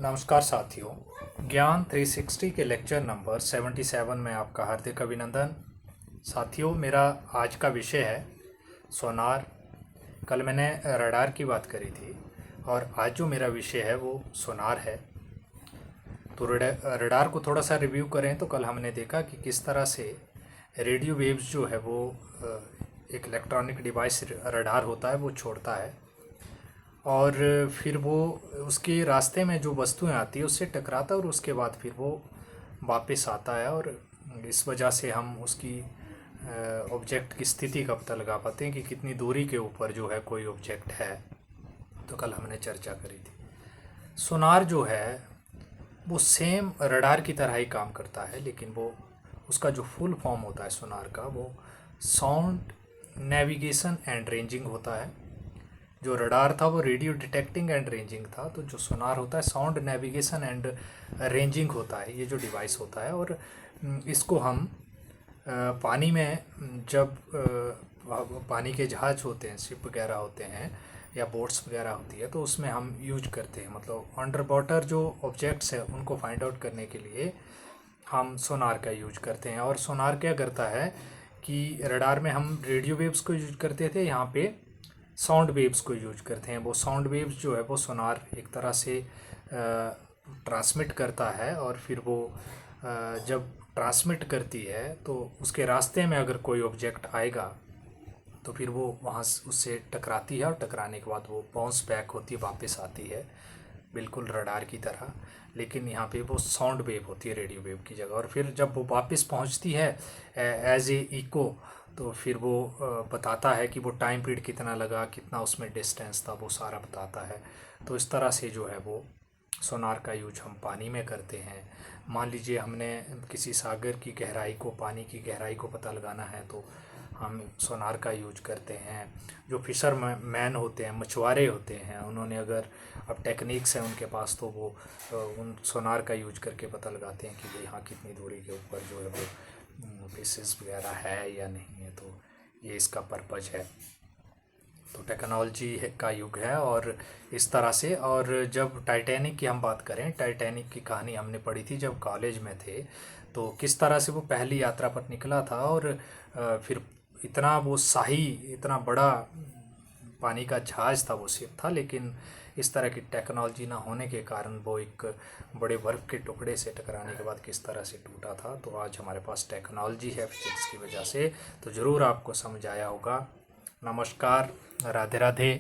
नमस्कार साथियों। ज्ञान 360 के लेक्चर नंबर 77 में आपका हार्दिक अभिनंदन। साथियों, मेरा आज का विषय है सोनार। कल मैंने रडार की बात करी थी और आज जो मेरा विषय है वो सोनार है। तो रडार को थोड़ा सा रिव्यू करें तो कल हमने देखा कि किस तरह से रेडियो वेव्स जो है वो एक इलेक्ट्रॉनिक डिवाइस रडार होता है वो छोड़ता है और फिर वो उसके रास्ते में जो वस्तुएं आती है उससे टकराता है और उसके बाद फिर वो वापस आता है और इस वजह से हम उसकी ऑब्जेक्ट की स्थिति का पता लगा पाते हैं कि कितनी दूरी के ऊपर जो है कोई ऑब्जेक्ट है। तो कल हमने चर्चा करी थी। सोनार जो है वो सेम रडार की तरह ही काम करता है, लेकिन वो उसका जो फुल फॉर्म होता है सोनार का वो साउंड नेविगेशन एंड रेंजिंग होता है। जो रडार था वो रेडियो डिटेक्टिंग एंड रेंजिंग था, तो जो सोनार होता है साउंड नेविगेशन एंड रेंजिंग होता है। ये जो डिवाइस होता है और इसको हम पानी में जब पानी के जहाज़ होते हैं, शिप वगैरह होते हैं या बोट्स वगैरह होती है, तो उसमें हम यूज करते हैं। मतलब अंडर वाटर जो ऑब्जेक्ट्स है उनको फाइंड आउट करने के लिए हम सोनार का यूज करते हैं। और सोनार क्या करता है कि रडार में हम रेडियो वेव्स को यूज करते थे, यहाँ पे साउंड वेव्स को यूज करते हैं। वो साउंड वेव्स जो है वो सोनार एक तरह से ट्रांसमिट करता है और फिर वो जब ट्रांसमिट करती है तो उसके रास्ते में अगर कोई ऑब्जेक्ट आएगा तो फिर वो वहाँ उससे टकराती है और टकराने के बाद वो बाउंस बैक होती है, वापस आती है बिल्कुल रडार की तरह। लेकिन यहाँ पे वो साउंड वेव होती है रेडियो वेव की जगह। और फिर जब वो वापस पहुँचती है एज ए इको, तो फिर वो बताता है कि वो टाइम पीरियड कितना लगा, कितना उसमें डिस्टेंस था, वो सारा बताता है। तो इस तरह से जो है वो सोनार का यूज हम पानी में करते हैं। मान लीजिए हमने किसी सागर की गहराई को, पानी की गहराई को पता लगाना है तो हम सोनार का यूज करते हैं। जो फिशर मैन होते हैं, मछुआरे होते हैं, उन्होंने अगर अब टेक्निक्स हैं उनके पास तो वो उन सोनार का यूज करके पता लगाते हैं कि भाई हाँ कितनी दूरी के ऊपर जो है वो फिशेस वगैरह है या नहीं है। तो ये इसका पर्पज है। तो टेक्नोलॉजी का युग है और इस तरह से। और जब टाइटैनिक की हम बात करें, टाइटैनिक की कहानी हमने पढ़ी थी जब कॉलेज में थे, तो किस तरह से वो पहली यात्रा पर निकला था और फिर इतना वो शाही, इतना बड़ा पानी का जहाज़ था, वो शिप था, लेकिन इस तरह की टेक्नोलॉजी ना होने के कारण वो एक बड़े बर्फ़ के टुकड़े से टकराने के बाद किस तरह से टूटा था। तो आज हमारे पास टेक्नोलॉजी है फिजिक्स की वजह से, तो ज़रूर आपको समझ आया होगा। नमस्कार, राधे राधे।